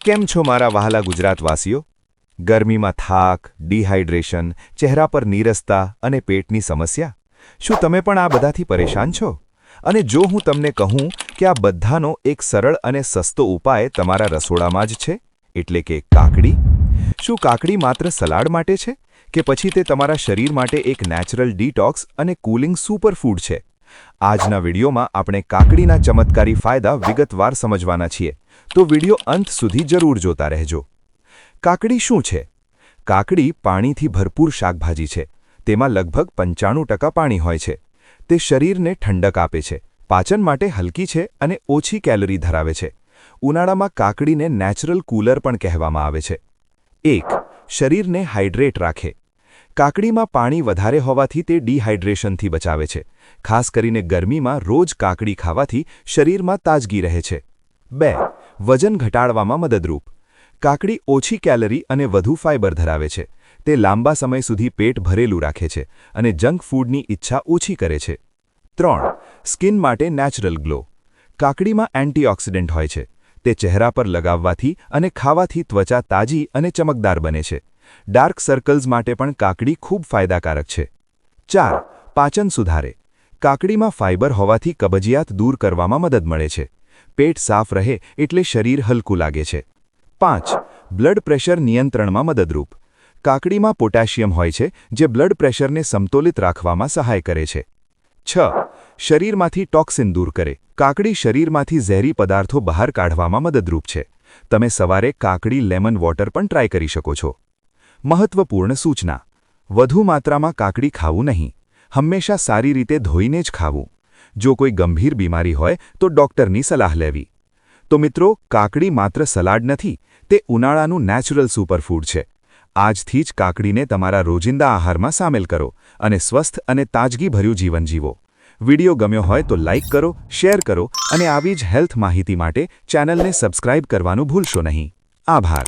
કેમ છો મારા વહાલા ગુજરાતવાસીઓ? ગરમીમાં થાક, ડિહાઇડ્રેશન, ચહેરા પર નીરસતા અને પેટની સમસ્યા? શું તમે પણ આ બધાથી પરેશાન છો? અને જો હું તમને કહું કે આ બધાનો એક સરળ અને સસ્તો ઉપાય તમારા રસોડામાં જ છે, એટલે કે કાકડી? શું કાકડી માત્ર સલાડ માટે છે કે પછી તે તમારા શરીર માટે એક નેચરલ ડિટોક્સ અને કૂલિંગ સુપરફૂડ છે? આજના વિડીયોમાં આપણે કાકડીના ચમત્કારી ફાયદા વિગતવાર સમજવાના છીએ, તો વિડીયો અંત સુધી જરૂર જોતા રહેજો. કાકડી શું છે? કાકડી પાણીથી ભરપૂર શાકભાજી છે. તેમાં લગભગ 95% પાણી હોય છે. તે શરીરને ઠંડક આપે છે, પાચન માટે હલકી છે અને ઓછી કેલરી ધરાવે છે. ઉનાળામાં કાકડીને નેચરલ કૂલર પણ કહેવામાં આવે છે. 1. શરીરને હાઇડ્રેટ રાખે. કાકડીમાં પાણી વધારે હોવાથી તે ડિહાઇડ્રેશનથી બચાવે છે. ખાસ કરીને ગરમીમાં રોજ કાકડી ખાવાથી શરીરમાં તાજગી રહે છે. 2. વજન ઘટાડવામાં મદદરૂપ. કાકડી ઓછી કેલરી અને વધુ ફાઇબર ધરાવે છે. તે લાંબા સમય સુધી પેટ ભરેલું રાખે છે અને જંક ફૂડની ઈચ્છા ઓછી કરે છે. 3. સ્કિન માટે નેચરલ ગ્લો. કાકડીમાં એન્ટીઓક્સિડન્ટ હોય છે. તે ચહેરા પર લગાવવાથી અને ખાવાથી ત્વચા તાજી અને ચમકદાર બને છે. ડાર્ક સર્કલ્સ માટે પણ કાકડી ખૂબ ફાયદાકારક છે. 4. પાચન સુધારે. કાકડીમાં ફાઇબર હોવાથી કબજિયાત દૂર કરવામાં મદદ મળે છે. પેટ સાફ રહે એટલે શરીર હલકું લાગે છે. 5. બ્લડ પ્રેશર નિયંત્રણમાં મદદરૂપ. કાકડીમાં પોટેશિયમ હોય છે જે બ્લડ પ્રેશરને સમતોલિત રાખવામાં સહાય કરે છે. 6. શરીરમાંથી ટોક્સિન દૂર કરે. કાકડી શરીરમાંથી ઝેરી પદાર્થો બહાર કાઢવામાં મદદરૂપ છે. તમે સવારે કાકડી લેમન વોટર પણ ટ્રાય કરી શકો છો. મહત્વપૂર્ણ સૂચના: વધુ માત્રામાં કાકડી ખાવું નહીં. હંમેશા સારી રીતે ધોઈને જ ખાવું. જો કોઈ ગંભીર બીમારી હોય તો ડૉક્ટરની સલાહ લેવી. તો મિત્રો, કાકડી માત્ર સલાડ નથી, તે ઉનાળાનું નેચરલ સુપરફૂડ છે. આજથી જ કાકડીને તમારા રોજિંદા આહારમાં સામેલ કરો અને સ્વસ્થ અને તાજગીભર્યું જીવન જીવો. વિડિયો ગમ્યો હોય તો લાઇક કરો, શેર કરો અને આવી જ હેલ્થ માહિતી માટે ચેનલને સબસ્ક્રાઇબ કરવાનું ભૂલશો નહીં. આભાર.